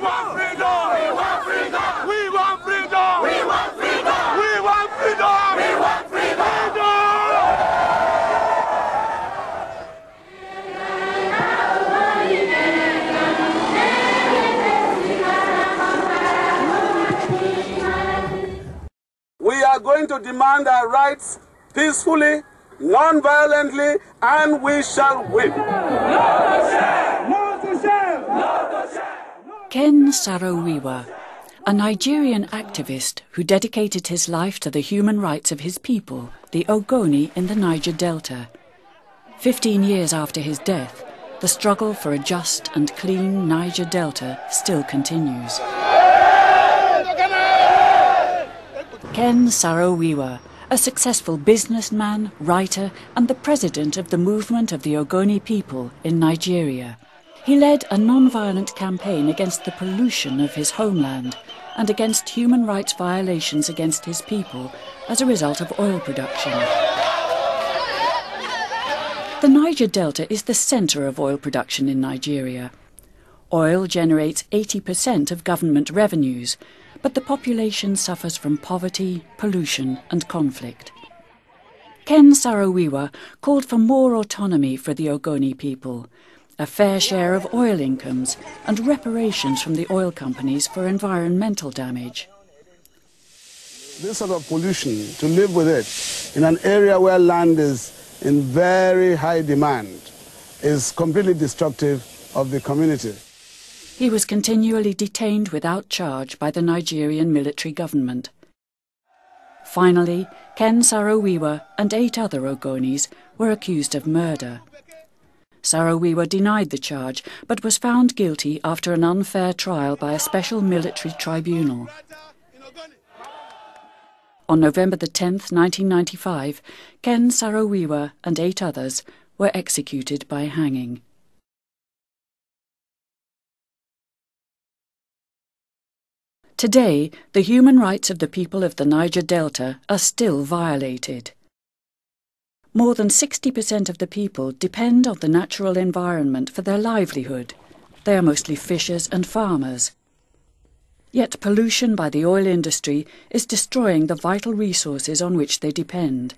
want freedom! We want freedom! We want freedom! We want freedom! We want freedom! We want freedom! We are going to demand our rights peacefully, non-violently, and we shall win. Ken Saro Wiwa, a Nigerian activist who dedicated his life to the human rights of his people, the Ogoni in the Niger Delta. 15 years after his death, the struggle for a just and clean Niger Delta still continues. Ken Saro Wiwa, a successful businessman, writer and the president of the movement of the Ogoni people in Nigeria. He led a non-violent campaign against the pollution of his homeland and against human rights violations against his people as a result of oil production. The Niger Delta is the centre of oil production in Nigeria. Oil generates 80% of government revenues, but the population suffers from poverty, pollution and conflict. Ken Saro Wiwa called for more autonomy for the Ogoni people, a fair share of oil incomes and reparations from the oil companies for environmental damage. This sort of pollution, to live with it in an area where land is in very high demand, is completely destructive of the community. He was continually detained without charge by the Nigerian military government. Finally, Ken Saro Wiwa and 8 other Ogonis were accused of murder. Saro Wiwa denied the charge, but was found guilty after an unfair trial by a special military tribunal. On November the 10th, 1995, Ken Saro Wiwa and 8 others were executed by hanging. Today, the human rights of the people of the Niger Delta are still violated. More than 60% of the people depend on the natural environment for their livelihood. They are mostly fishers and farmers. Yet pollution by the oil industry is destroying the vital resources on which they depend.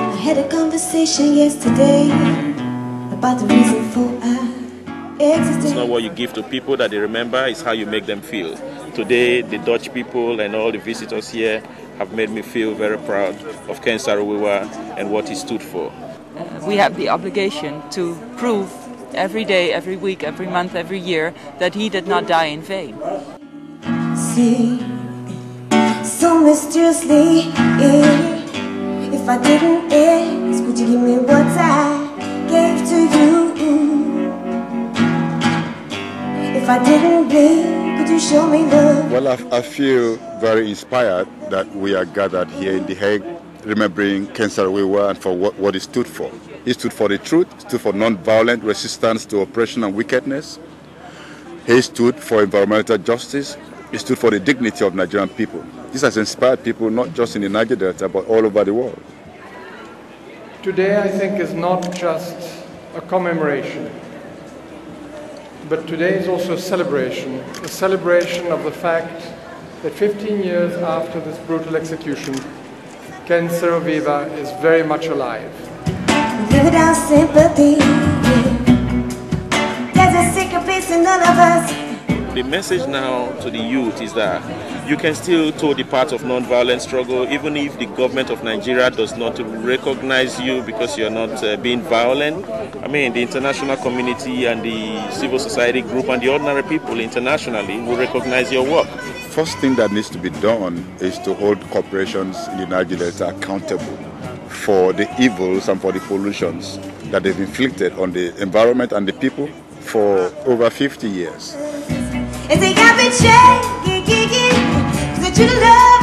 I had a conversation yesterday about the reason for our existence. It's not what you give to people that they remember, it's how you make them feel. Today, the Dutch people and all the visitors here have made me feel very proud of Ken Saro Wiwa and what he stood for. We have the obligation to prove every day, every week, every month, every year that he did not die in vain. See, so mysteriously, if I didn't ask, would you give me what I gave to you? If I didn't bleed, could you show me love? Well, I feel very inspired that we are gathered here in The Hague, remembering Ken Saro Wiwa and for what he stood for. He stood for the truth, stood for non-violent resistance to oppression and wickedness. He stood for environmental justice. He stood for the dignity of Nigerian people. This has inspired people not just in the Niger Delta, but all over the world. Today, I think, is not just a commemoration, but today is also a celebration of the fact that 15 years after this brutal execution, Ken Saro Wiwa is very much alive. Without sympathy, there's a secret place in none of us. The message now to the youth is that you can still toe the path of non-violent struggle even if the government of Nigeria does not recognize you because you're not being violent. I mean, the international community and the civil society group and the ordinary people internationally will recognize your work. First thing that needs to be done is to hold corporations in the Niger Delta accountable for the evils and for the pollutions that they've inflicted on the environment and the people for over 50 years. It's a got me shaking, 'cause I truly love